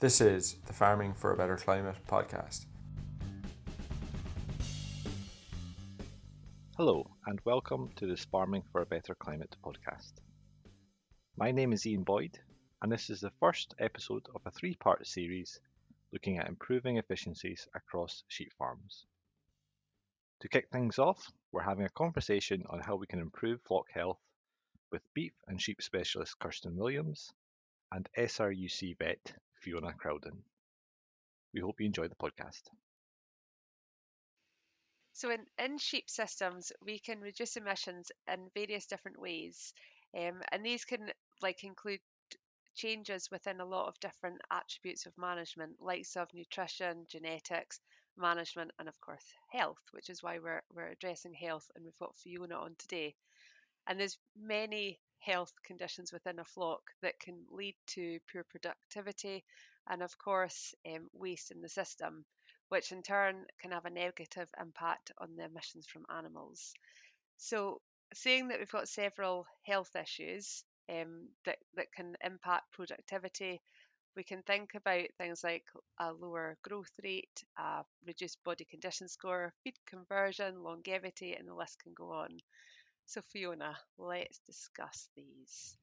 This is the Farming for a Better Climate podcast. Hello, and welcome to this Farming for a Better Climate podcast. My name is Ian Boyd, and this is the first episode of a three-part series looking at improving efficiencies across sheep farms. To kick things off, we're having a conversation on how we can improve flock health with beef and sheep specialist Kirsten Williams and SRUC Vet Fiona Crowden. We hope you enjoy the podcast. So in sheep systems, we can reduce emissions in various different ways. And these can include changes within a lot of different attributes of management, likes of nutrition, genetics, management, and of course health, which is why we're addressing health, and we've got Fiona on today. And there's many health conditions within a flock that can lead to poor productivity and of course waste in the system, which in turn can have a negative impact on the emissions from animals. So saying that we've got several health issues that can impact productivity, we can think about things like a lower growth rate, a reduced body condition score, feed conversion, longevity, and the list can go on. So Fiona, let's discuss these.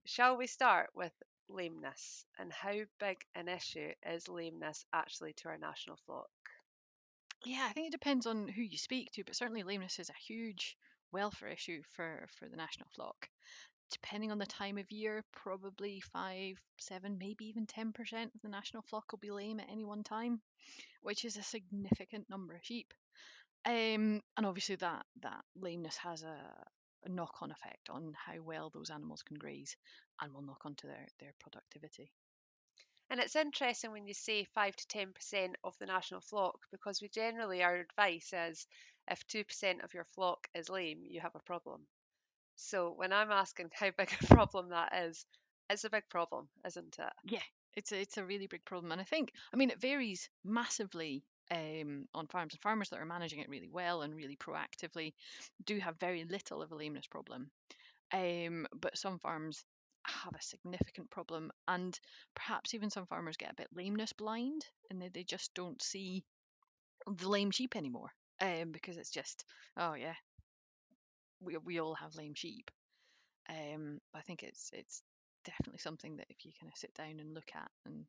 Shall we start with lameness, and how big an issue is lameness actually to our national flock? Yeah, I think it depends on who you speak to, but certainly lameness is a huge welfare issue for the national flock. Depending on the time of year, probably 5, 7, maybe even 10% of the national flock will be lame at any one time, which is a significant number of sheep. And obviously that lameness has a knock-on effect on how well those animals can graze and will knock onto their productivity. And it's interesting when you say 5 to 10% of the national flock, because we generally, our advice is if 2% of your flock is lame, you have a problem. So when I'm asking how big a problem that is, it's a big problem, isn't it? Yeah, it's a really big problem, and I mean, it varies massively on farms, and farmers that are managing it really well and really proactively do have very little of a lameness problem. But some farms have a significant problem, and perhaps even some farmers get a bit lameness blind, and they just don't see the lame sheep anymore. Because it's just, oh yeah, we all have lame sheep. I think it's definitely something that if you kind of sit down and look at and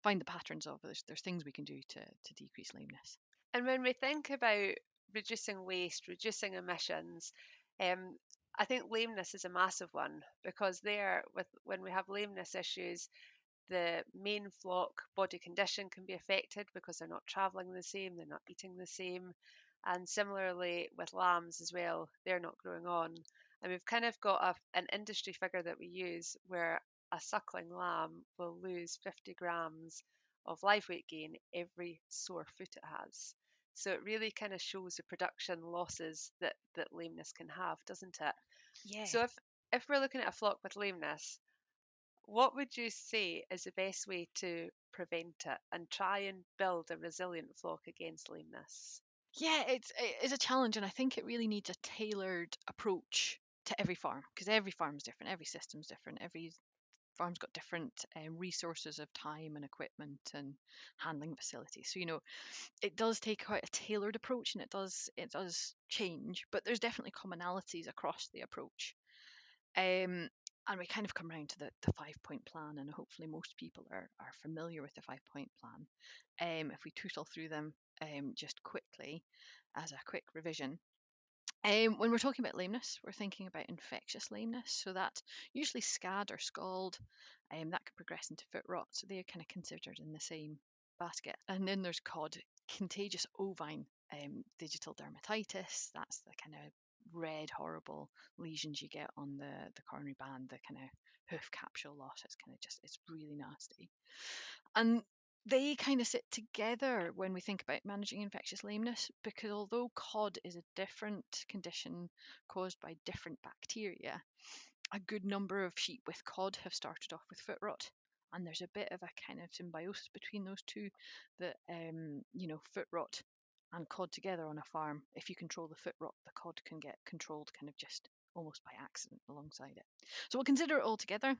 find the patterns of, there's things we can do to decrease lameness. And when we think about reducing waste, reducing emissions, um, I think lameness is a massive one, because when we have lameness issues, the main flock body condition can be affected because they're not travelling the same, they're not eating the same. And similarly with lambs as well, they're not growing on. And we've kind of got an industry figure that we use where a suckling lamb will lose 50 grams of live weight gain every sore foot it has. So it really kind of shows the production losses that lameness can have, doesn't it? Yeah. So if we're looking at a flock with lameness, what would you say is the best way to prevent it and try and build a resilient flock against lameness? Yeah, it's a challenge, and I think it really needs a tailored approach to every farm, because every farm is different, every system's different, every farm's got different resources of time and equipment and handling facilities. So it does take quite a tailored approach, and it does change, but there's definitely commonalities across the approach. Um, and we kind of come around to the 5 point plan, and hopefully most people are familiar with the 5 point plan. If we tootle through them just quickly as a quick revision. When we're talking about lameness, we're thinking about infectious lameness. So that usually scad or scald, that can progress into foot rot. So they're kind of considered in the same basket. And then there's COD, contagious ovine digital dermatitis. That's the kind of red, horrible lesions you get on the coronary band, the kind of hoof capsule loss. It's kind of just, it's really nasty. And they kind of sit together when we think about managing infectious lameness, because although COD is a different condition caused by different bacteria, a good number of sheep with COD have started off with foot rot. And there's a bit of a kind of symbiosis between those two, that, foot rot and COD together on a farm. If you control the foot rot, the COD can get controlled kind of just almost by accident alongside it. So we'll consider it all together.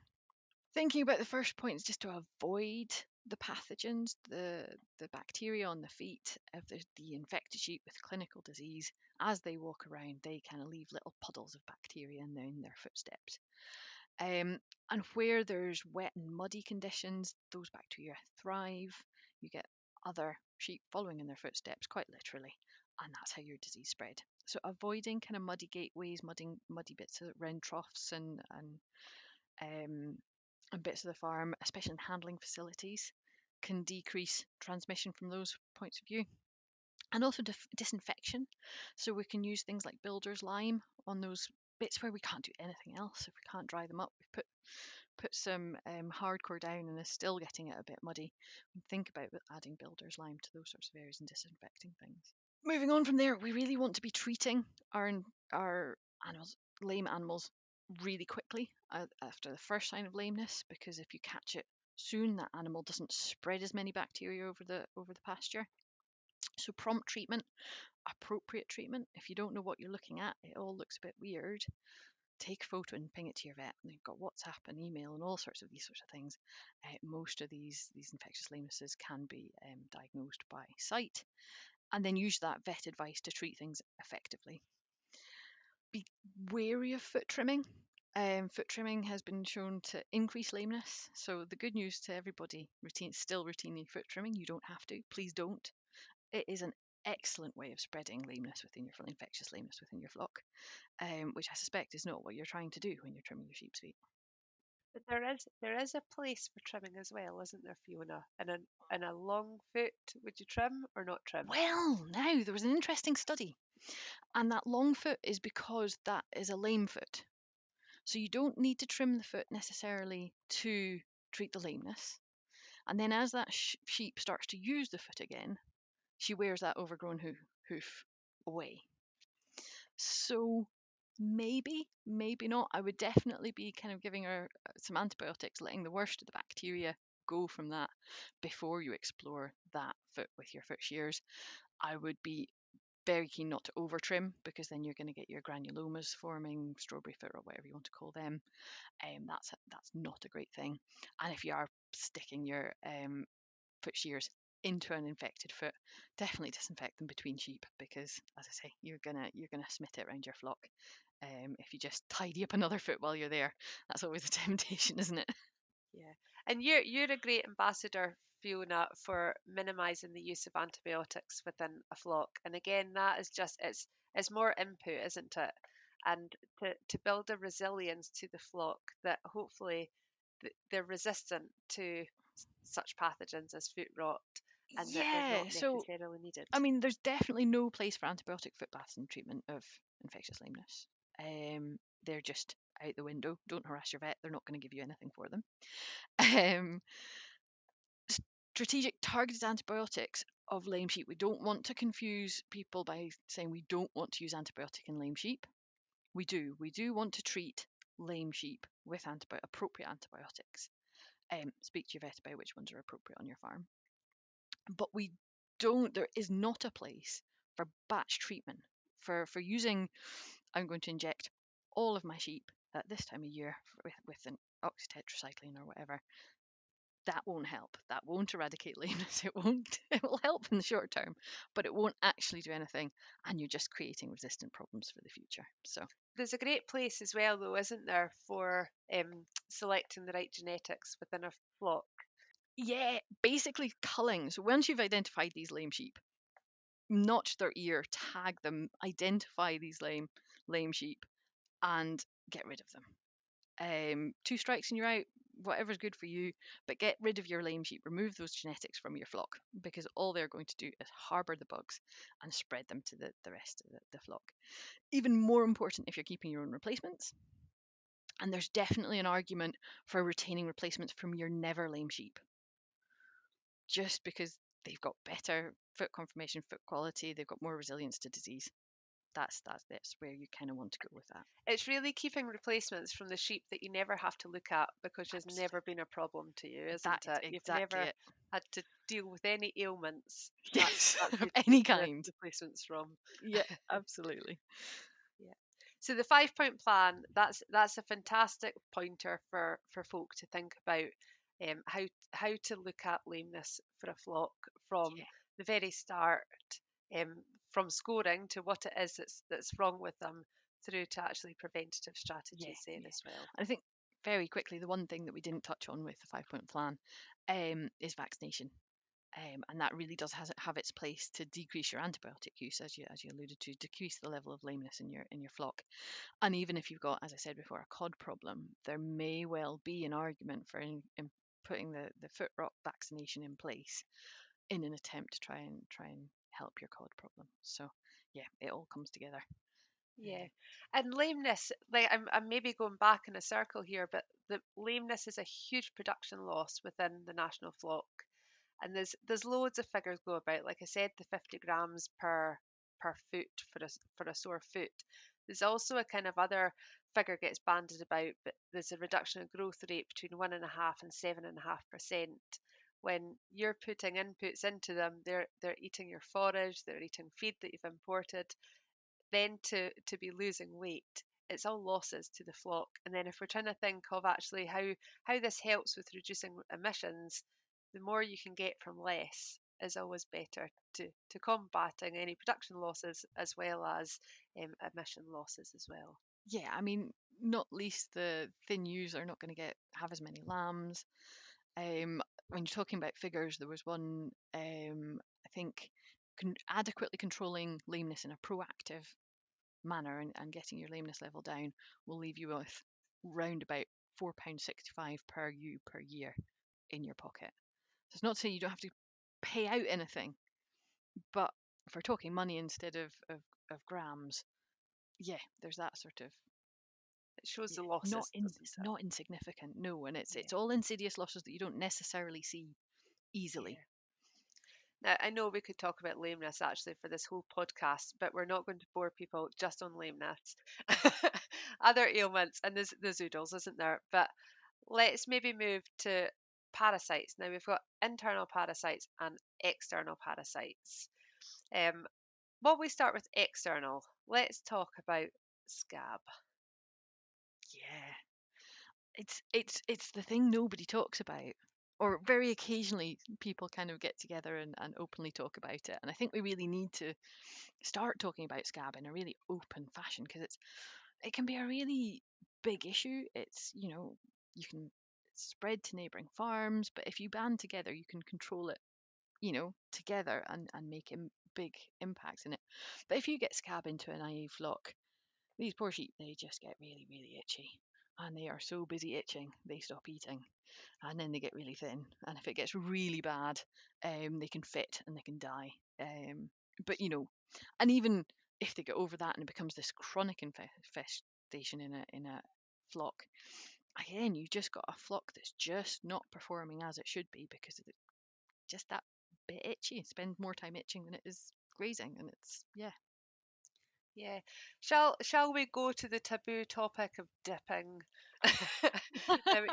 Thinking about the first point is just to avoid the pathogens, the bacteria on the feet of the infected sheep with clinical disease. As they walk around, they kind of leave little puddles of bacteria in their footsteps. And where there's wet and muddy conditions, those bacteria thrive. You get other sheep following in their footsteps, quite literally, and that's how your disease spread. So avoiding kind of muddy gateways, muddy bits around troughs and bits of the farm, especially in handling facilities, can decrease transmission from those points of view. And also disinfection. So we can use things like builder's lime on those bits where we can't do anything else. If we can't dry them up, we put some hardcore down and it's still getting it a bit muddy. We think about adding builder's lime to those sorts of areas and disinfecting things. Moving on from there, we really want to be treating our animals, lame animals, really quickly after the first sign of lameness, because if you catch it soon, that animal doesn't spread as many bacteria over the pasture. So prompt treatment, appropriate treatment. If you don't know what you're looking at, it all looks a bit weird. Take a photo and ping it to your vet. And they've got WhatsApp and email and all sorts of these sorts of things. Most of these infectious lamenesses can be diagnosed by sight, and then use that vet advice to treat things effectively. Be wary of foot trimming. Foot trimming has been shown to increase lameness. So the good news to everybody, still routinely foot trimming. You don't have to. Please don't. It is an excellent way of spreading lameness within your infectious lameness within your flock, which I suspect is not what you're trying to do when you're trimming your sheep's feet. But there is a place for trimming as well, isn't there, Fiona? And a long foot, would you trim or not trim? Well, now there was an interesting study, and that long foot is because that is a lame foot. So you don't need to trim the foot necessarily to treat the lameness. And then as that sheep starts to use the foot again, she wears that overgrown hoof away. So maybe not. I would definitely be kind of giving her some antibiotics, letting the worst of the bacteria go from that before you explore that foot with your foot shears. I would be very keen not to over trim, because then you're going to get your granulomas forming, strawberry foot or whatever you want to call them. That's not a great thing. And if you are sticking your foot shears into an infected foot, definitely disinfect them between sheep, because as I say, you're gonna smit it around your flock. If you just tidy up another foot while you're there, that's always a temptation, isn't it? Yeah, and you're a great ambassador, Fiona, for minimising the use of antibiotics within a flock. And again, that is just it's more input, isn't it? And to build a resilience to the flock that hopefully they're resistant to such pathogens as foot rot, and that they're Yeah, not so necessarily needed. I mean, there's definitely no place for antibiotic foot baths in treatment of infectious lameness. They're just out the window. Don't harass your vet. They're not going to give you anything for them. Strategic targeted antibiotics of lame sheep. We don't want to confuse people by saying we don't want to use antibiotic in lame sheep. We do want to treat lame sheep with appropriate antibiotics. Speak to your vet about which ones are appropriate on your farm. But there is not a place for batch treatment, for using, I'm going to inject all of my sheep at this time of year with an oxytetracycline or whatever. That won't help. That won't eradicate lameness. It will help in the short term, but it won't actually do anything, and you're just creating resistant problems for the future. So there's a great place as well, though, isn't there, for selecting the right genetics within a flock? yeah, basically culling. So once you've identified these lame sheep, notch their ear, tag them, identify these lame sheep, and get rid of them. 2 strikes and you're out. Whatever's good for you, but get rid of your lame sheep. Remove those genetics from your flock, because all they're going to do is harbour the bugs and spread them to the rest of the flock. Even more important if you're keeping your own replacements. And there's definitely an argument for retaining replacements from your never lame sheep, just because they've got better foot conformation, foot quality, they've got more resilience to disease. That's where you kind of want to go with that. It's really keeping replacements from the sheep that you never have to look at, because there's never been a problem to you, isn't That it? is You've never exactly had to deal with any ailments. Yes, That's of who to any take the kind. replacements from. Yeah, absolutely. Yeah. So the 5-point plan, that's a fantastic pointer for folk to think about how to look at lameness for a flock from Yeah. the very start, from scoring to what it is that's wrong with them, through to actually preventative Yeah, strategies there yeah. as well. I think very quickly, the one thing that we didn't touch on with the 5-point plan is vaccination. And that really does have its place to decrease your antibiotic use, as you alluded to, decrease the level of lameness in your flock. And even if you've got, as I said before, a cod problem, there may well be an argument for in putting the foot rot vaccination in place in an attempt to try and help your cod problem. So yeah, it all comes together. Yeah, and lameness, like I'm maybe going back in a circle here, but the lameness is a huge production loss within the national flock, and there's loads of figures go about. Like I said, the 50 grams per foot for a sore foot. There's also a kind of other figure gets banded about, but there's a reduction in growth rate between 1.5% and 7.5%. When you're putting inputs into them, they're eating your forage, they're eating feed that you've imported, then to be losing weight, it's all losses to the flock. And then if we're trying to think of actually how this helps with reducing emissions, the more you can get from less is always better to combating any production losses as well as emission losses as well. Yeah, I mean, not least the thin ewes are not going to have as many lambs. When you're talking about figures, there was one, I think, adequately controlling lameness in a proactive manner and getting your lameness level down will leave you with round about £4.65 per ewe per year in your pocket. So it's not to say you don't have to pay out anything, but if we're talking money instead of grams, yeah, there's that sort of, It shows yeah, the losses, doesn't it's it? not insignificant, no, and it's Yeah. all insidious losses that you don't necessarily see easily. Yeah. Now, I know we could talk about lameness actually for this whole podcast, but we're not going to bore people just on lameness. Other ailments, and there's oodles, isn't there? But let's maybe move to parasites. Now, we've got internal parasites and external parasites. While we start with external, let's talk about scab. Yeah, it's the thing nobody talks about, or very occasionally people kind of get together and openly talk about it. And I think we really need to start talking about scab in a really open fashion, because it can be a really big issue. It's, you can spread to neighboring farms, but if you band together, you can control it, together and make big impacts in it. But if you get scab into a naive flock, these poor sheep, they just get really, really itchy. And they are so busy itching, they stop eating. And then they get really thin. And if it gets really bad, they can fit and they can die. But, and even if they get over that and it becomes this chronic infestation in a flock, again, you just got a flock that's just not performing as it should be because it's just that bit itchy. It spends more time itching than it is grazing. And it's, yeah. Yeah. Shall we go to the taboo topic of dipping? Now,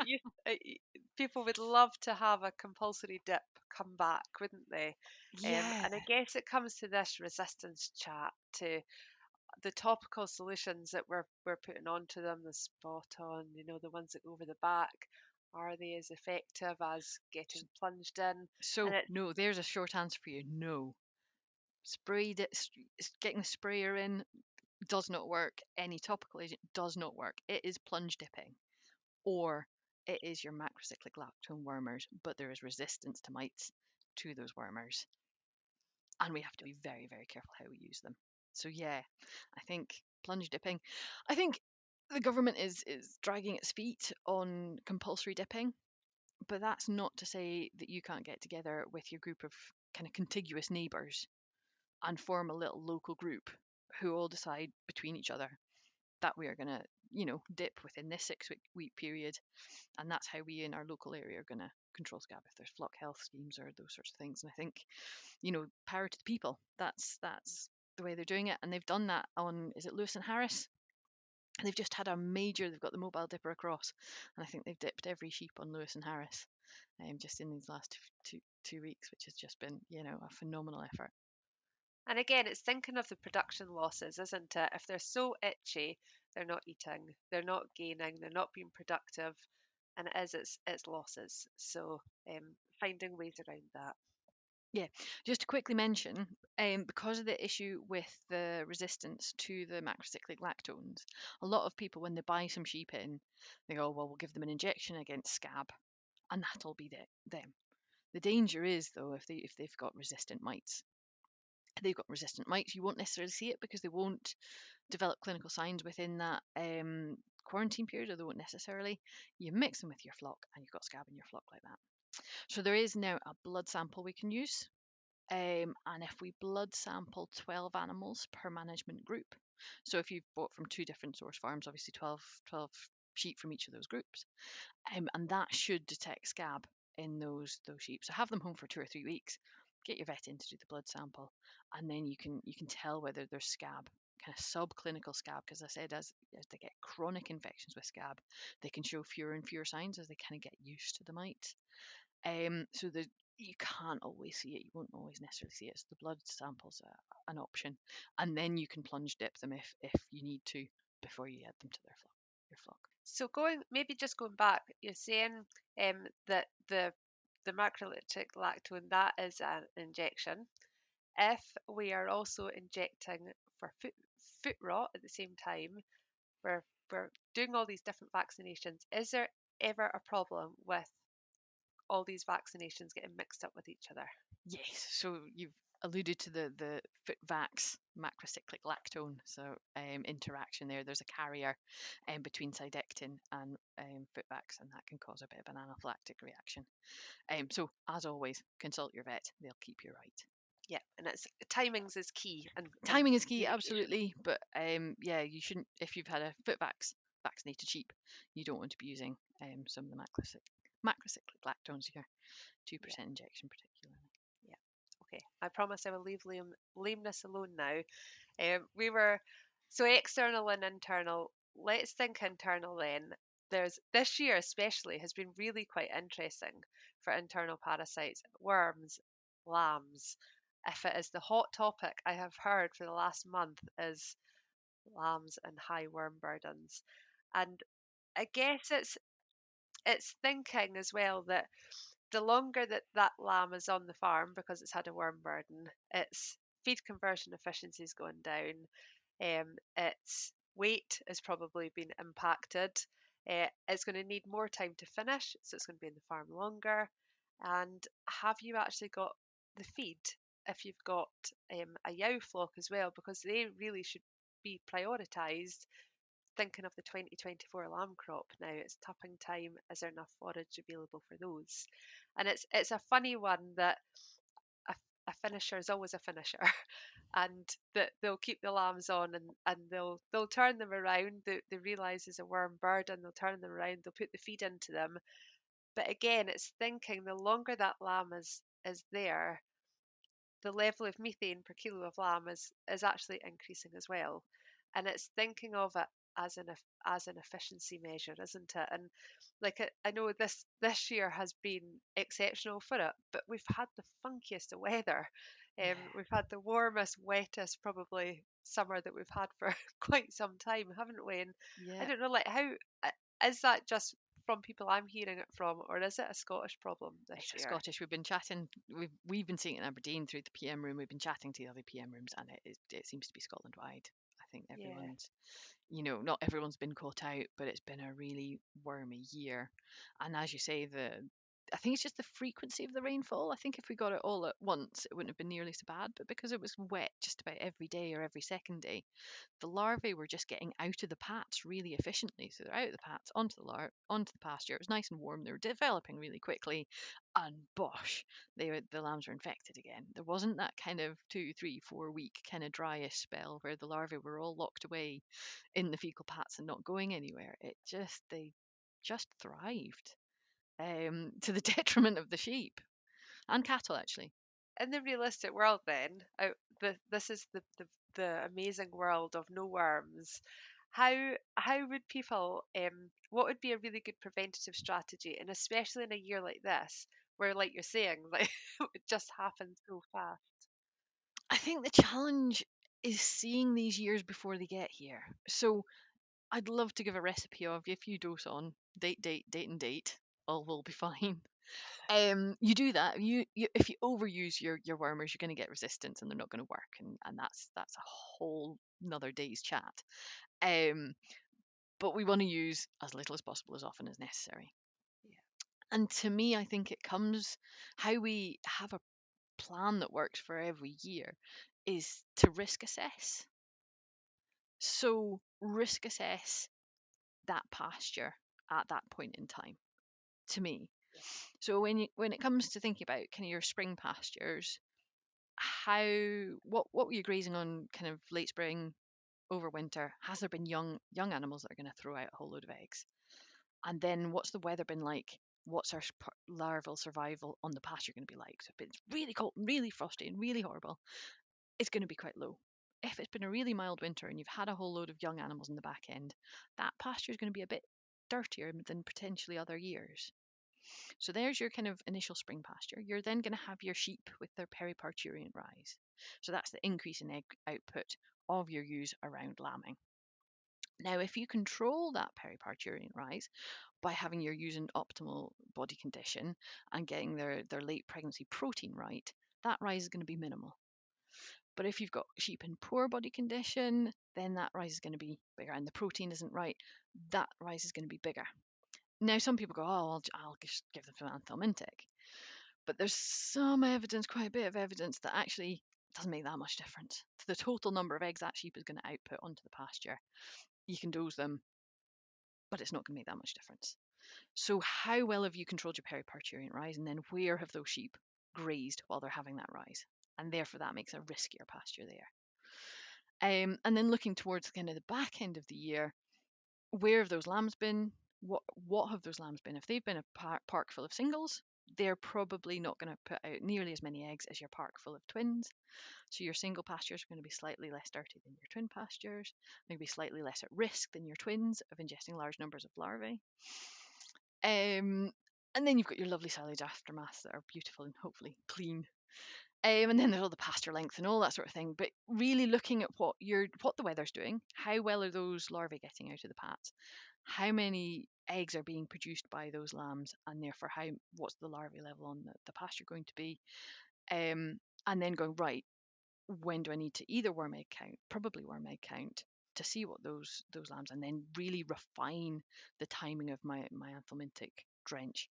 people would love to have a compulsory dip come back, wouldn't they? Yeah. And I guess it comes to this resistance chat to the topical solutions that we're putting onto them, the spot on, the ones that go over the back. Are they as effective as getting plunged in? And So, it no, there's a short answer for you. No. Getting the sprayer in does not work. Any topical agent does not work. It is plunge dipping, or it is your macrocyclic lactone wormers, but there is resistance to mites to those wormers, and we have to be very, very careful how we use them. So yeah, I think plunge dipping. I think the government is dragging its feet on compulsory dipping, but that's not to say that you can't get together with your group of kind of contiguous neighbours and form a little local group who all decide between each other that we are going to, dip within this 6-week period. And that's how we in our local area are going to control scab, if there's flock health schemes or those sorts of things. And I think, power to the people. That's the way they're doing it. And they've done that on, is it Lewis and Harris? And they've just had they've got the mobile dipper across. And I think they've dipped every sheep on Lewis and Harris just in these last two weeks, which has just been, a phenomenal effort. And again, it's thinking of the production losses, isn't it? If they're so itchy, they're not eating, they're not gaining, they're not being productive, and it's losses. So finding ways around that. Yeah, just to quickly mention, because of the issue with the resistance to the macrocyclic lactones, a lot of people, when they buy some sheep in, they go, well, we'll give them an injection against scab, and that'll be them. The danger is, though, if they've got resistant mites. If they've got resistant mites, you won't necessarily see it because they won't develop clinical signs within that quarantine period, or they won't necessarily. You mix them with your flock, and you've got scab in your flock like that. So there is now a blood sample we can use. And if we blood sample 12 animals per management group, so if you've bought from 2 different source farms, obviously 12 sheep from each of those groups, and that should detect scab in those sheep. So have them home for 2 or 3 weeks, get your vet in to do the blood sample, and then you can tell whether there's scab, kind of subclinical scab, because I said as they get chronic infections with scab, they can show fewer and fewer signs as they kind of get used to the mite. So you can't always see it. You won't always necessarily see it. So the blood sample's an option, and then you can plunge dip them if you need to before you add them to your flock. So going back, you're saying that the macrolytic lactone, that is an injection. If we are also injecting for foot rot at the same time, we're doing all these different vaccinations. Is there ever a problem with all these vaccinations getting mixed up with each other? Yes, so you've alluded to the foot-vax macrocyclic lactone, so interaction there. There's a carrier between cydectin and foot-vax, and that can cause a bit of an anaphylactic reaction. So as always, consult your vet; they'll keep you right. Yeah, and it's timings is key. And Timing is key, absolutely. But yeah, you shouldn't, if you've had a vaccinated sheep, you don't want to be using some of the macrocyclic lactones here, 2% injection particularly. Yeah. Okay. I promise I will leave lameness alone now. We were so external and internal. Let's think internal then. This year especially has been really quite interesting for internal parasites, worms, lambs. If it is the hot topic I have heard for the last month is lambs and high worm burdens. And I guess it's thinking as well that the longer that lamb is on the farm because it's had a worm burden, its feed conversion efficiency is going down. Its weight has probably been impacted. It's going to need more time to finish, so it's going to be in the farm longer. And have you actually got the feed? If you've got a yow flock as well, because they really should be prioritised thinking of the 2024 lamb crop now. It's tapping time. Is there enough forage available for those? And it's a funny one that a finisher is always a finisher, and that they'll keep the lambs on and they'll turn them around. They realise there's a worm bird and they'll turn them around. They'll put the feed into them. But again, it's thinking the longer that lamb is there, the level of methane per kilo of lamb is actually increasing as well. And it's thinking of it as an efficiency measure, isn't it? And like I know this year has been exceptional for it, but we've had the funkiest of weather. We've had the warmest, wettest probably summer that we've had for quite some time, haven't we? And I don't know, like how is that just from people I'm hearing it from, or is it a Scottish problem this year? Scottish. We've been chatting. We've been seeing it in Aberdeen through the PM room. We've been chatting to the other PM rooms, and it seems to be Scotland wide. I think everyone's, not everyone's been caught out, but it's been a really wormy year. And as you say, I think it's just the frequency of the rainfall. I think if we got it all at once, it wouldn't have been nearly so bad. But because it was wet just about every day or every second day, the larvae were just getting out of the pats really efficiently. So they're out of the pats onto the pasture. It was nice and warm. They were developing really quickly, and bosh, the lambs were infected again. There wasn't that kind of 2, 3, 4 week kind of dryish spell where the larvae were all locked away in the fecal pats and not going anywhere. They just thrived, to the detriment of the sheep and cattle actually. In the realistic world then, this is the amazing world of no worms. How would people what would be a really good preventative strategy, and especially in a year like this where, like you're saying, like it just happens so fast? I think the challenge is seeing these years before they get here. So I'd love to give a recipe of if you dose on date, and date, all will be fine. You do that. If you overuse your wormers, you're going to get resistance, and they're not going to work, and that's a whole another day's chat. But we want to use as little as possible, as often as necessary. Yeah. And to me, I think it comes how we have a plan that works for every year is to risk assess. So risk assess that pasture at that point in time, to me. So when it comes to thinking about kind of your spring pastures, what were you grazing on kind of late spring over winter? Has there been young animals that are going to throw out a whole load of eggs? And then what's the weather been like? What's our larval survival on the pasture going to be like? So if it's really cold, really frosty, and really horrible, it's going to be quite low. If it's been a really mild winter and you've had a whole load of young animals in the back end, that pasture is going to be a bit dirtier than potentially other years. So there's your kind of initial spring pasture. You're then going to have your sheep with their periparturient rise. So that's the increase in egg output of your ewes around lambing. Now, if you control that periparturient rise by having your ewes in optimal body condition and getting their late pregnancy protein right, that rise is going to be minimal. But if you've got sheep in poor body condition, then that rise is going to be bigger, and the protein isn't right, that rise is going to be bigger. Now, some people go, oh, I'll just give them some anthelmintic. But there's some evidence, quite a bit of evidence, that actually doesn't make that much difference to the total number of eggs that sheep is going to output onto the pasture. You can dose them, but it's not going to make that much difference. So how well have you controlled your periparturient rise, and then where have those sheep grazed while they're having that rise? And therefore that makes a riskier pasture there. And then looking towards kind of the back end of the year, where have those lambs been? What have those lambs been? If they've been a park full of singles, they're probably not going to put out nearly as many eggs as your park full of twins. So your single pastures are going to be slightly less dirty than your twin pastures. They're going to be slightly less at risk than your twins of ingesting large numbers of larvae. And then you've got your lovely silage aftermaths that are beautiful and hopefully clean. And then there's all the pasture length and all that sort of thing. But really looking at what the weather's doing, how well are those larvae getting out of the pats, how many eggs are being produced by those lambs, and therefore what's the larvae level on the pasture going to be, and then going, right, when do I need to either worm egg count, probably worm egg count, to see what those lambs, and then really refine the timing of my anthelmintic drench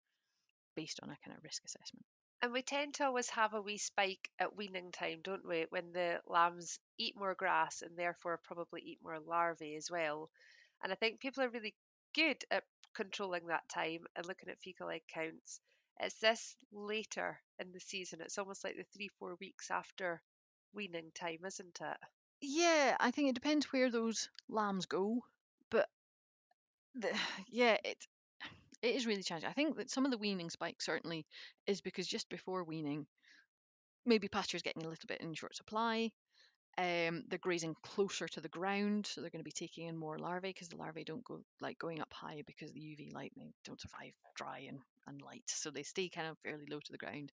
based on a kind of risk assessment. And we tend to always have a wee spike at weaning time, don't we? When the lambs eat more grass and therefore probably eat more larvae as well. And I think people are really good at controlling that time and looking at fecal egg counts. It's this later in the season. It's almost like the 3-4 weeks after weaning time, isn't it? Yeah, I think it depends where those lambs go, but yeah, it is really challenging. I think that some of the weaning spike certainly is because just before weaning, maybe pasture's getting a little bit in short supply. They're grazing closer to the ground, so they're going to be taking in more larvae because the larvae don't go like going up high because the UV light, they don't survive dry and light, so they stay kind of fairly low to the ground.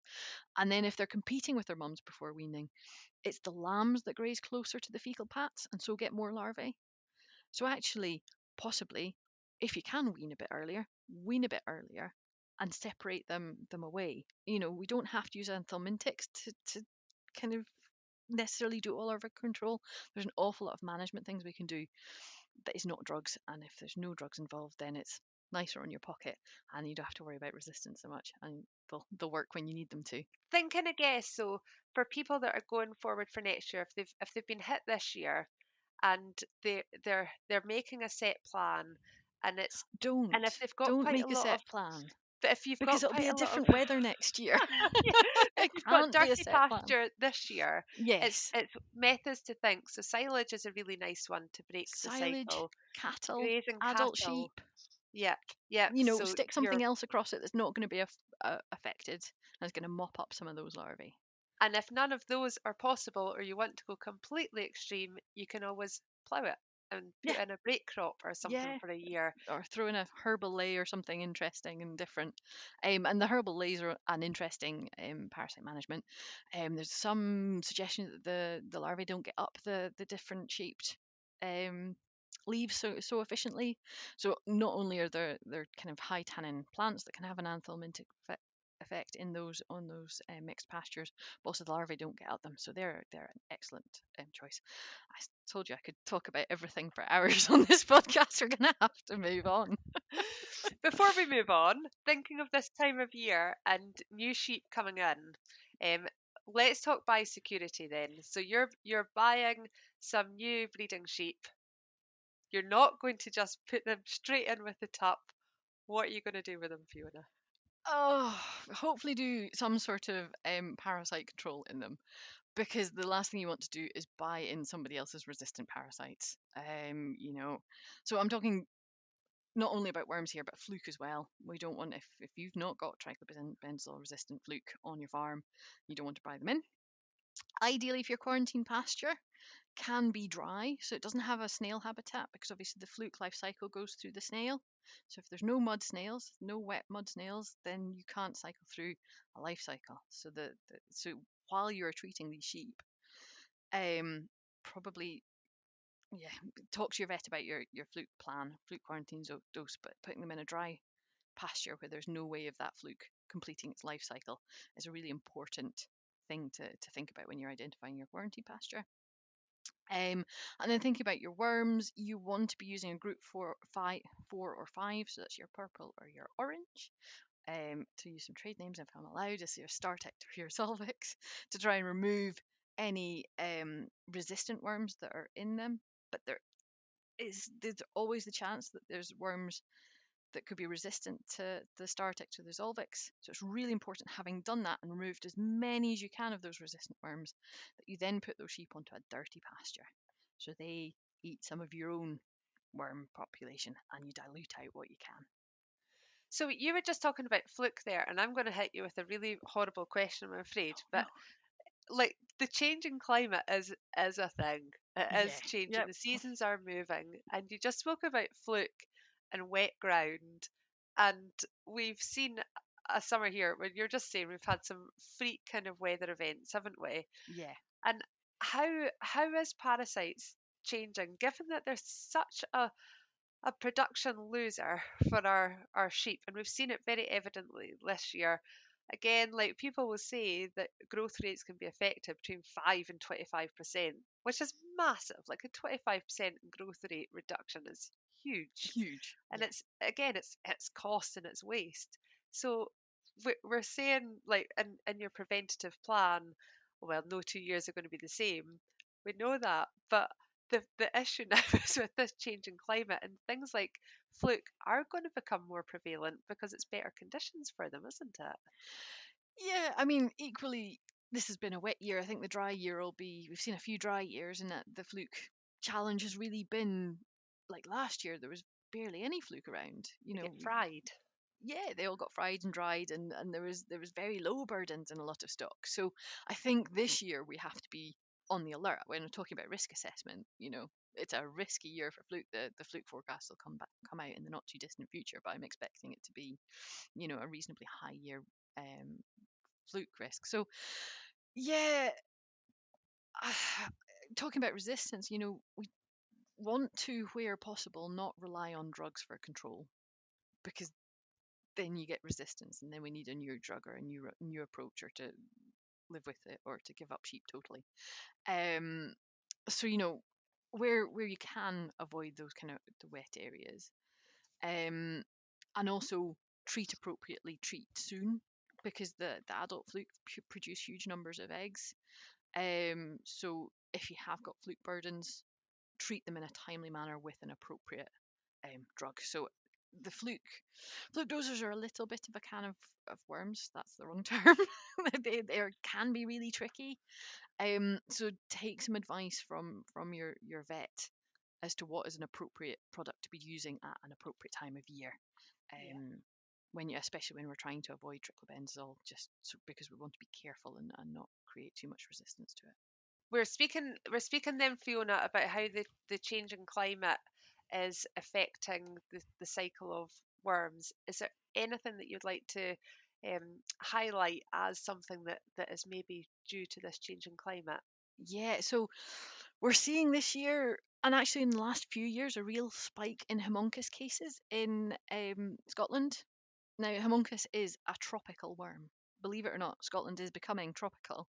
And then if they're competing with their mums before weaning, it's the lambs that graze closer to the fecal pats and so get more larvae. So actually, possibly, if you can wean a bit earlier and separate them away. You know, we don't have to use anthelmintics to kind of necessarily do all our control. There's an awful lot of management things we can do that is not drugs, and if there's no drugs involved, then it's nicer on your pocket and you don't have to worry about resistance so much, and they'll work when you need them to. Thinking, I guess, so for people that are going forward for next year, if they've been hit this year and they're making a set plan, and it's and if they've got Don't quite a make a lot of set plan, but if you've because got it'll be quite a a lot of different weather next year. yeah, if It you've got can't be a dirty set plan. pasture this year, Yes, it's methods to think. So silage is a really nice one to break the silage, cycle. cattle, Grazing adult cattle, sheep. yep, yep. You know, So stick you're something else across it that's not going to be affected, and it's going to mop up some of those larvae. and if none of those are possible or you want to go completely extreme, you can always plough it. and put Yeah, in a break crop or something yeah. for a year. Or throw in a herbal lay or something interesting and different. And the herbal lays are an interesting parasite management. There's some suggestion that the larvae don't get up the different shaped um, leaves so efficiently. So not only are there kind of high tannin plants that can have an anthelmintic effect in those on those mixed pastures, but also the larvae don't get at them. So they're an excellent choice. I told you I could talk about everything for hours on this podcast. We're gonna have to move on. Before we move on, thinking of this time of year and new sheep coming in, let's talk biosecurity then. So you're buying some new breeding sheep. You're not going to just put them straight in with the tup. What are you going to do with them, Fiona? Oh, hopefully do some sort of parasite control in them, because the last thing you want to do is buy in somebody else's resistant parasites. So I'm talking not only about worms here, but fluke as well. We don't want, if you've not got triclobenzol resistant fluke on your farm, you don't want to buy them in. Ideally, if your quarantine pasture can be dry, so it doesn't have a snail habitat, because obviously the fluke life cycle goes through the snail. So if there's no mud snails, no wet mud snails, then you can't cycle through a life cycle. So while you're treating these sheep, probably, yeah, talk to your vet about your fluke plan, fluke quarantine dose, but putting them in a dry pasture where there's no way of that fluke completing its life cycle is a really important thing to think about when you're identifying your quarantine pasture. And then thinking about your worms, you want to be using a group 4 or 5, so that's your purple or your orange. To use some trade names if I'm allowed, is your Startect or your Solvix, to try and remove any resistant worms that are in them. But there's always the chance that there's worms that could be resistant to the Startect or the Zolvix. So it's really important, having done that and removed as many as you can of those resistant worms, that you then put those sheep onto a dirty pasture. So they eat some of your own worm population and you dilute out what you can. So you were just talking about fluke there, and I'm going to hit you with a really horrible question, I'm afraid. But like, the changing climate is a thing. It Yeah. is changing. Yep. The seasons are moving, and you just spoke about fluke and wet ground, and we've seen a summer here where you're just saying we've had some freak kind of weather events, haven't we? Yeah. And how is parasites changing, given that there's such a production loser for our sheep, and we've seen it very evidently this year. Again, like, people will say that growth rates can be affected between 5 and 25%, which is massive. Like, a 25% growth rate reduction is huge, Huge. and Yeah. it's cost and it's waste. So we're saying, like, in your preventative plan, well, no 2 years are going to be the same. We know that, but the issue now is with this changing climate, and things like fluke are going to become more prevalent because it's better conditions for them, isn't it? Yeah, I mean, equally, this has been a wet year. I think the dry year we've seen a few dry years, and that the fluke challenge has really been, like last year, there was barely any fluke around. They get fried. Yeah, they all got fried and dried, and there was very low burdens in a lot of stock. So I think this year we have to be on the alert when we're talking about risk assessment. It's a risky year for fluke. The fluke forecast will come out in the not too distant future, but I'm expecting it to be, a reasonably high year um, fluke risk. So yeah, talking about resistance, we want to, where possible, not rely on drugs for control, because then you get resistance, and then we need a new drug or a new approach, or to live with it, or to give up sheep totally. So where you can avoid those kind of the wet areas, and also treat appropriately, treat soon, because the adult fluke produce huge numbers of eggs. So if you have got fluke burdens, treat them in a timely manner with an appropriate drug. So the fluke dosers are a little bit of a can of worms. That's the wrong term. they can be really tricky. So take some advice from your vet as to what is an appropriate product to be using at an appropriate time of year. Especially when we're trying to avoid triclobenzol, just because we want to be careful and not create too much resistance to it. we're speaking then, Fiona, about how the changing climate is affecting the cycle of worms. Is there anything that you'd like to highlight as something that is maybe due to this changing climate? Yeah, so we're seeing this year, and actually in the last few years, a real spike in homuncus cases in Scotland. Now, homuncus is a tropical worm. Believe it or not, Scotland is becoming tropical.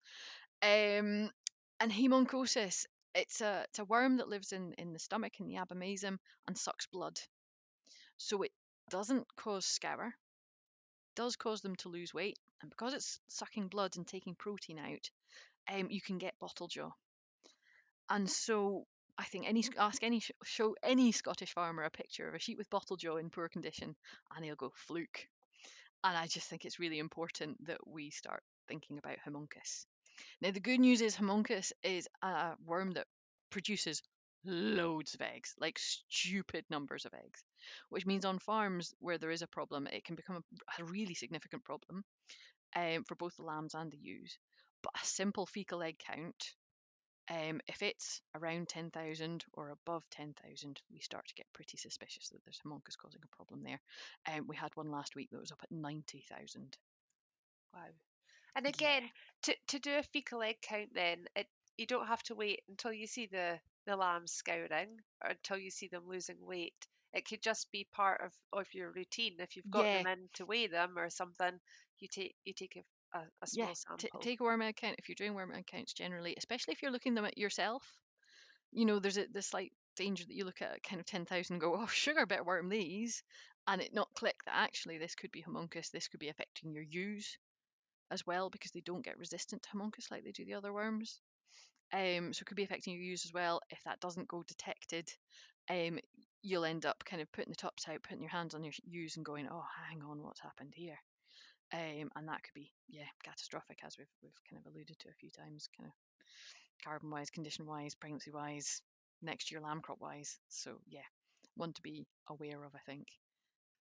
Um, and hemoncosis, it's a worm that lives in the stomach, in the abomasum, and sucks blood. So it doesn't cause scour, does cause them to lose weight, and because it's sucking blood and taking protein out, you can get bottle jaw. And so I think ask any Scottish farmer a picture of a sheep with bottle jaw in poor condition, and he'll go fluke. And I just think it's really important that we start thinking about homuncus. Now, the good news is homuncus is a worm that produces loads of eggs, like stupid numbers of eggs, which means on farms where there is a problem, it can become a really significant problem for both the lambs and the ewes. But a simple fecal egg count, if it's around 10,000 or above 10,000, we start to get pretty suspicious that there's homuncus causing a problem there. We had one last week that was up at 90,000. Wow. And Yeah. again, to do a fecal egg count, then you don't have to wait until you see the lambs scouring or until you see them losing weight. It could just be part of your routine. If you've got Yeah, them in to weigh them or something, you take a yeah. small sample. Take a worm egg count if you're doing worm egg counts generally, especially if you're looking them at yourself. There's the slight danger that you look at kind of 10,000 and go, oh, sugar, better worm these, and it not click that actually this could be homuncus, this could be affecting your ewes as well because they don't get resistant to homuncus like they do the other worms. So it could be affecting your ewes as well. If that doesn't go detected, you'll end up kind of putting the tops out, putting your hands on your ewes and going, oh, hang on, what's happened here? And that could be, yeah, catastrophic, as we've kind of alluded to a few times, kind of carbon wise, condition wise, pregnancy wise, next year lamb crop wise. So yeah, one to be aware of, I think.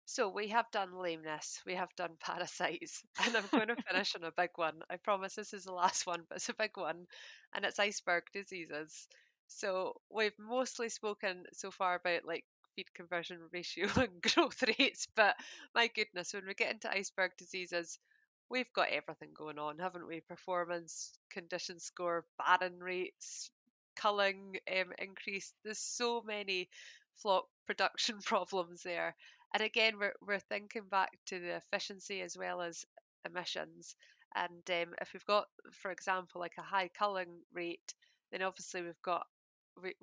So we have done lameness, we have done parasites, and I'm going to finish on a big one. I promise this is the last one, but it's a big one, and it's iceberg diseases. So we've mostly spoken so far about like feed conversion ratio and growth rates, but my goodness, when we get into iceberg diseases, we've got everything going on, haven't we? Performance, condition score, barren rates, culling increase. There's so many flock production problems there. And again, we're thinking back to the efficiency as well as emissions. And if we've got, for example, like a high culling rate, then obviously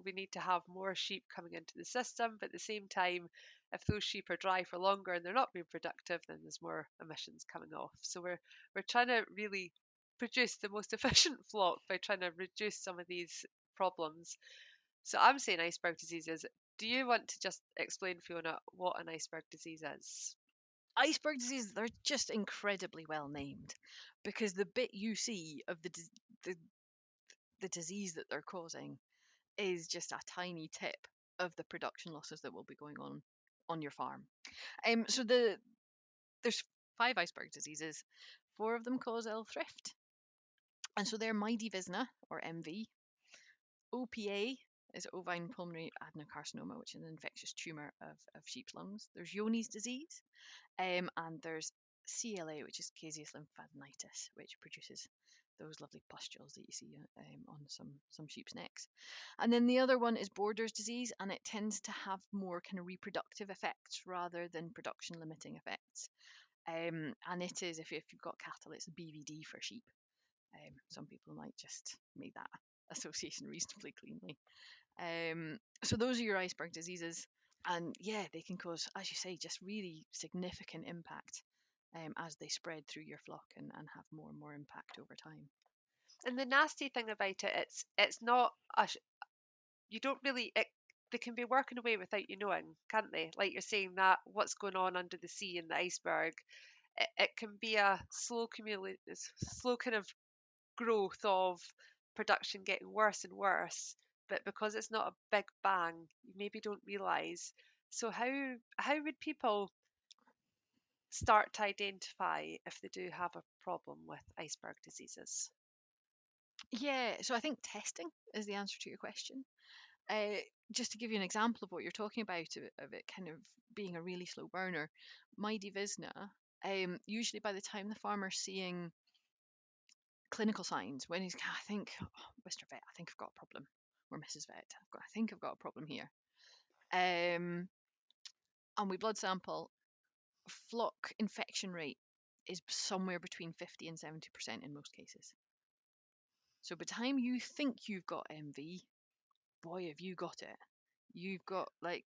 we need to have more sheep coming into the system. But at the same time, if those sheep are dry for longer and they're not being productive, then there's more emissions coming off. So we're trying to really produce the most efficient flock by trying to reduce some of these problems. So I'm saying iceberg diseases. Do you want to just explain, Fiona, what an iceberg disease is? Iceberg disease, they're just incredibly well named because the bit you see of the, the disease that they're causing is just a tiny tip of the production losses that will be going on your farm. So there's 5 iceberg diseases. 4 of them cause ill thrift. And so they're mydevisna, or MV. OPA is ovine pulmonary adenocarcinoma, which is an infectious tumour of sheep's lungs. There's Johne's disease, and there's CLA, which is caseous lymphadenitis, which produces those lovely pustules that you see on some sheep's necks. And then the other one is Borders disease, and it tends to have more kind of reproductive effects rather than production limiting effects. And it is, if you've got cattle, it's BVD for sheep. Some people might just make that association reasonably cleanly. So those are your iceberg diseases. And yeah, they can cause, as you say, just really significant impact as they spread through your flock and have more and more impact over time. And the nasty thing about it, it's not you don't really they can be working away without you knowing, can't they? Like you're saying that what's going on under the sea in the iceberg, it can be a slow kind of growth of production getting worse and worse. But because it's not a big bang, you maybe don't realise. So how would people start to identify if they do have a problem with iceberg diseases? Yeah, so I think testing is the answer to your question. Just to give you an example of what you're talking about, of it kind of being a really slow burner, my Divisna, usually by the time the farmer's seeing clinical signs, when he's, I think, oh, Mr. Vet, I think I've got a problem, or Mrs. Vet, I think I've got a problem here. And we blood sample, flock infection rate is somewhere between 50 and 70% in most cases. So by the time you think you've got MV, boy, have you got it. You've got like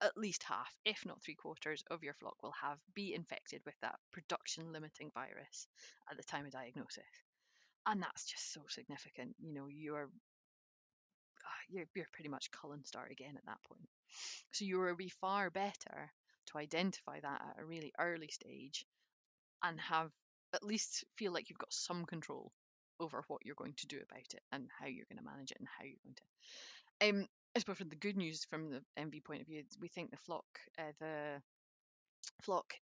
at least half, if not 3/4 of your flock will be infected with that production limiting virus at the time of diagnosis. And that's just so significant. You know, you're pretty much culling start again at that point. So you will be far better to identify that at a really early stage and have at least feel like you've got some control over what you're going to do about it and how you're going to manage it and how you're going to. I suppose from the good news from the MV point of view, we think the flock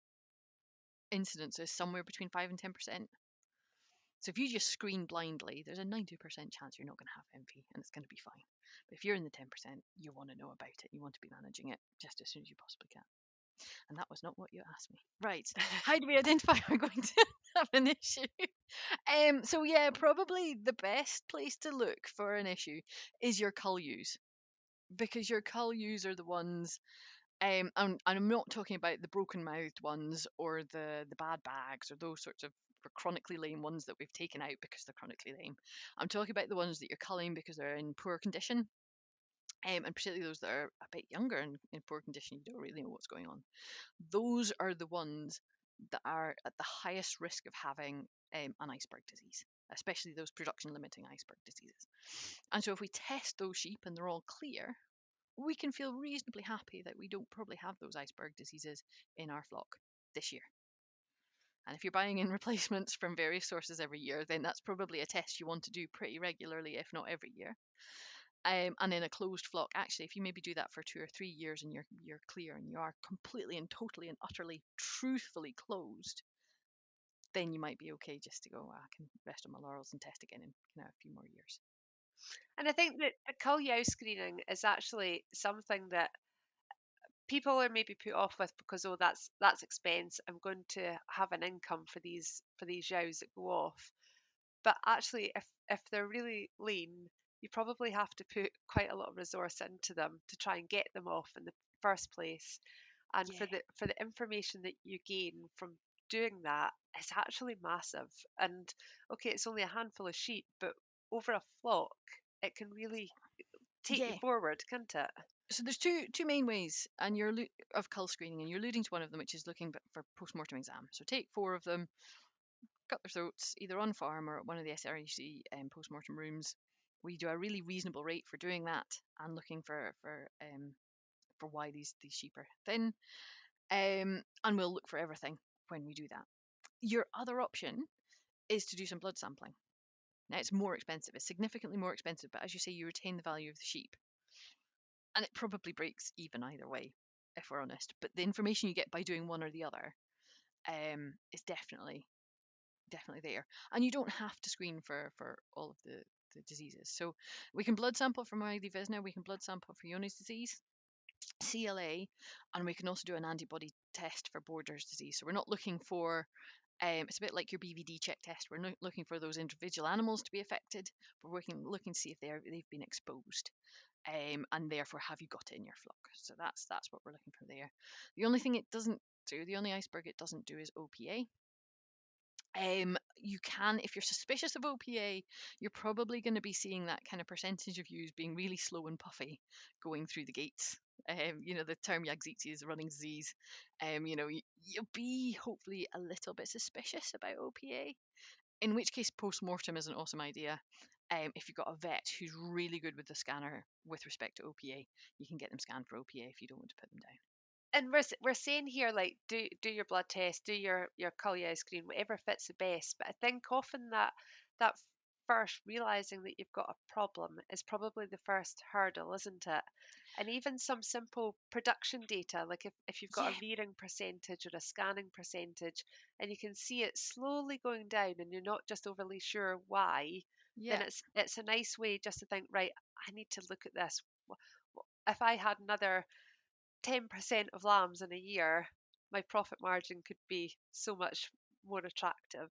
incidence is somewhere between 5 and 10%. So if you just screen blindly, there's a 90% chance you're not going to have MV and it's going to be fine. But if you're in the 10%, you want to know about it. You want to be managing it just as soon as you possibly can. And that was not what you asked me. Right. How do we identify we're going to have an issue? So yeah, probably the best place to look for an issue is your cull ewes, because your cull ewes are the ones, and I'm not talking about the broken mouthed ones or the bad bags or those sorts of chronically lame ones that we've taken out because they're chronically lame. I'm talking about the ones that you're culling because they're in poor condition. And particularly those that are a bit younger and in poor condition, you don't really know what's going on. Those are the ones that are at the highest risk of having an iceberg disease, especially those production limiting iceberg diseases. And so if we test those sheep and they're all clear, we can feel reasonably happy that we don't probably have those iceberg diseases in our flock this year. And if you're buying in replacements from various sources every year, then that's probably a test you want to do pretty regularly, if not every year. And in a closed flock, actually, if you maybe do that for 2 or 3 years and you're clear and you are completely and totally and utterly truthfully closed, then you might be okay just to go, I can rest on my laurels and test again in a few more years. And I think that the cull yow screening is actually something that people are maybe put off with because, oh, that's expense. I'm going to have an income for these yows that go off. But actually, if they're really lean, you probably have to put quite a lot of resource into them to try and get them off in the first place. And Yeah. for the information that you gain from doing that, it's actually massive. And okay, it's only a handful of sheep, but over a flock, it can really take you forward, can't it? So there's two main ways, and of cull screening, and you're alluding to one of them, which is looking for post-mortem exam. So take 4 of them, cut their throats, either on farm or at one of the SRUC post-mortem rooms. We do a really reasonable rate for doing that and looking for why these sheep are thin, and we'll look for everything when we do that. Your other option is to do some blood sampling. Now it's more expensive, it's significantly more expensive, but as you say, you retain the value of the sheep. And it probably breaks even either way, if we're honest. But the information you get by doing one or the other is definitely there. And you don't have to screen for all of the diseases. So we can blood sample for Myelin Visna, we can blood sample for Johne's disease, CLA, and we can also do an antibody test for Borders disease. So we're not looking for it's a bit like your BVD check test. We're not looking for those individual animals to be affected, but we're looking to see if they've been exposed. And therefore have you got it in your flock. So that's what we're looking for there. The only thing it doesn't do, the only iceberg it doesn't do is OPA. You can, if you're suspicious of OPA, you're probably going to be seeing that kind of percentage of ewes being really slow and puffy going through the gates. The term Yagzitsi is running disease. You'll be hopefully a little bit suspicious about OPA, in which case post-mortem is an awesome idea. If you've got a vet who's really good with the scanner with respect to OPA, you can get them scanned for OPA if you don't want to put them down. And we're saying here, like, do your blood test, do your cull yow screen, whatever fits the best. But I think often that first realizing that you've got a problem is probably the first hurdle, isn't it? And even some simple production data, like if you've got a rearing percentage or a scanning percentage, and you can see it slowly going down, and you're not just overly sure why, Yeah. then it's a nice way just to think, right, I need to look at this. If I had another 10% of lambs in a year, my profit margin could be so much more attractive.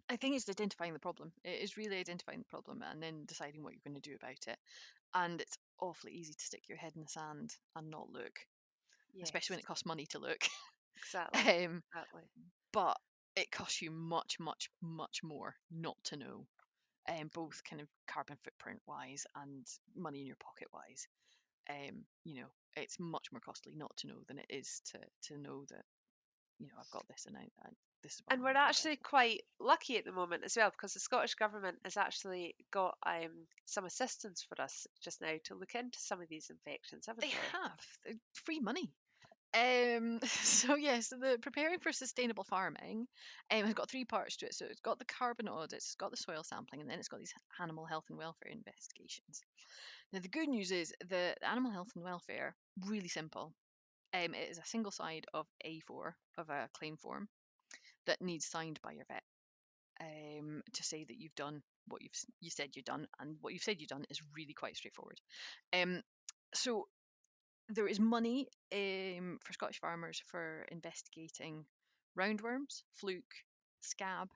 I think it's identifying the problem. It is really identifying the problem and then deciding what you're going to do about it. And it's awfully easy to stick your head in the sand and not look, especially when Yes, it costs money to look. exactly, um, exactly. but it costs you much, much, much more not to know, both kind of carbon footprint wise and money in your pocket wise. You know, it's much more costly not to know than it is to know that, you know, I've got this and this is what And I'm we're going to do about actually it. quite lucky at the moment as well, because the Scottish Government has actually got some assistance for us just now to look into some of these infections, haven't They they? have free money. So yes, the preparing for sustainable farming has got three parts to it. So it's got the carbon audits, it's got the soil sampling, and then it's got these animal health and welfare investigations. Now the good news is the animal health and welfare, really simple. It is a single side of A4 of a claim form that needs signed by your vet, to say that you've done what you said you've done, and what you've said you've done is really quite straightforward. So there is money, for Scottish farmers for investigating roundworms, fluke, scab,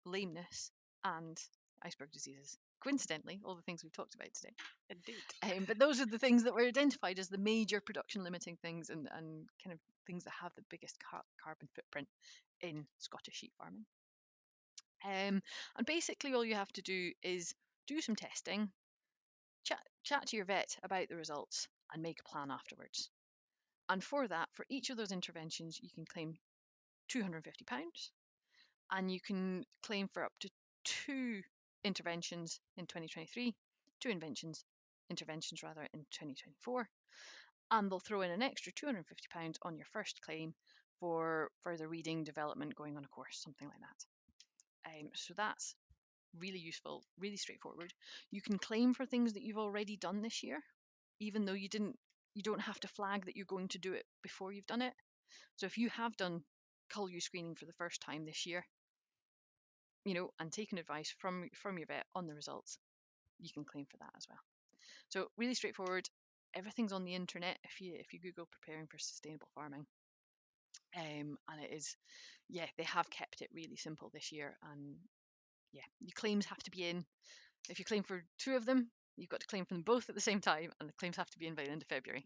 lameness, and iceberg diseases. Coincidentally, all the things we've talked about today. Indeed. But those are the things that were identified as the major production limiting things, and kind of things that have the biggest carbon footprint in Scottish sheep farming. And basically, all you have to do is do some testing, chat to your vet about the results, and make a plan afterwards. And for that, for each of those interventions, you can claim £250, and you can claim for up to 2 interventions in 2023, 2 interventions rather in 2024, and they'll throw in an extra £250 on your first claim for further reading, development, going on a course, something like that. So that's really useful, really straightforward. You can claim for things that you've already done this year, even though you don't have to flag that you're going to do it before you've done it. So if you have done cull ewes screening for the first time this year, you know, and taken advice from your vet on the results, you can claim for that as well. So really straightforward. Everything's on the internet if you Google preparing for sustainable farming. And it is, yeah, they have kept it really simple this year. And yeah, your claims have to be in. If you claim for 2 of them, you've got to claim for them both at the same time, and the claims have to be in by the end of February.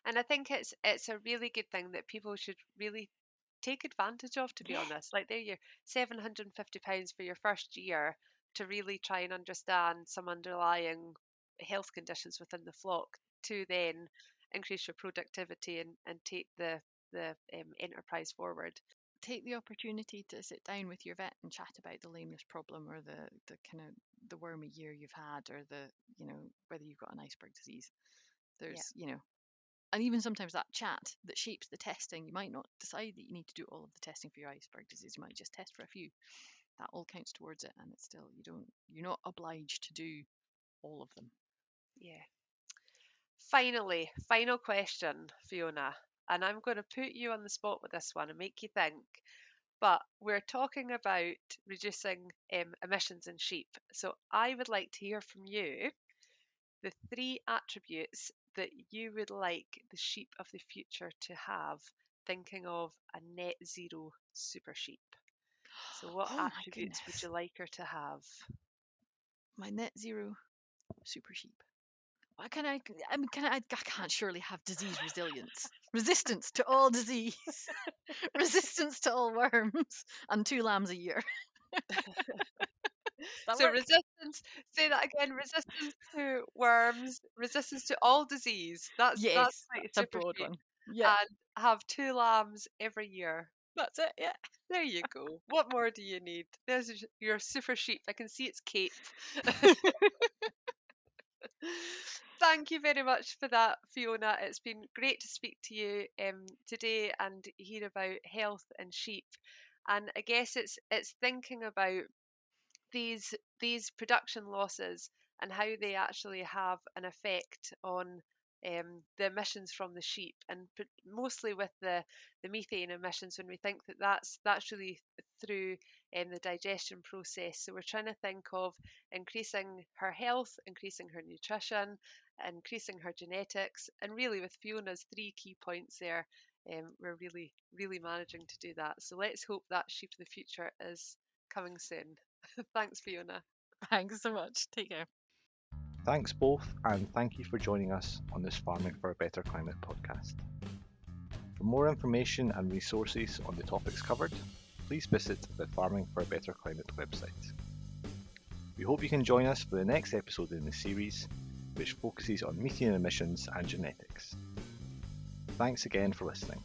And I think it's a really good thing that people should really take advantage of, to be Yeah. honest. Like, they're your £750 for your first year to really try and understand some underlying health conditions within the flock, to then increase your productivity and take the enterprise forward. Take the opportunity to sit down with your vet and chat about the lameness problem, or the kind of the wormy year you've had, or the, you know, whether you've got an iceberg disease. There's, you know, and even sometimes that chat that shapes the testing, you might not decide that you need to do all of the testing for your iceberg disease. You might just test for a few. That all counts towards it, and it's still, you're not obliged to do all of them. Yeah. Finally, final question, Fiona, and I'm going to put you on the spot with this one and make you think. But we're talking about reducing emissions in sheep. So I would like to hear from you the 3 attributes that you would like the sheep of the future to have, thinking of a net zero super sheep. So what Oh my attributes would goodness. you like her to have? My net zero super sheep. Why can I mean, I can't surely have disease resilience, resistance to all disease, resistance to all worms, and 2 lambs a year. That So work? resistance, say that again, resistance to worms, resistance to all disease. That's Yes, quite a that's a super broad sheep. one. Yeah, And have 2 lambs every year. that's it. Yeah. There you go. What more do you need? There's your super sheep. I can see its cape. Thank you very much for that, Fiona. It's been great to speak to you today and hear about health and sheep. And I guess it's thinking about these production losses and how they actually have an effect on the emissions from the sheep, and mostly with the methane emissions, when we think that that's really through the digestion process. So we're trying to think of increasing her health, increasing her nutrition, increasing her genetics, and really with Fiona's 3 key points there, we're really managing to do that. So let's hope that sheep of the future is coming soon. Thanks, Fiona. Thanks so much. Take care. Thanks both, and thank you for joining us on this Farming for a Better Climate podcast. For more information and resources on the topics covered, please visit the Farming for a Better Climate website. We hope you can join us for the next episode in the series, which focuses on methane emissions and genetics. Thanks again for listening.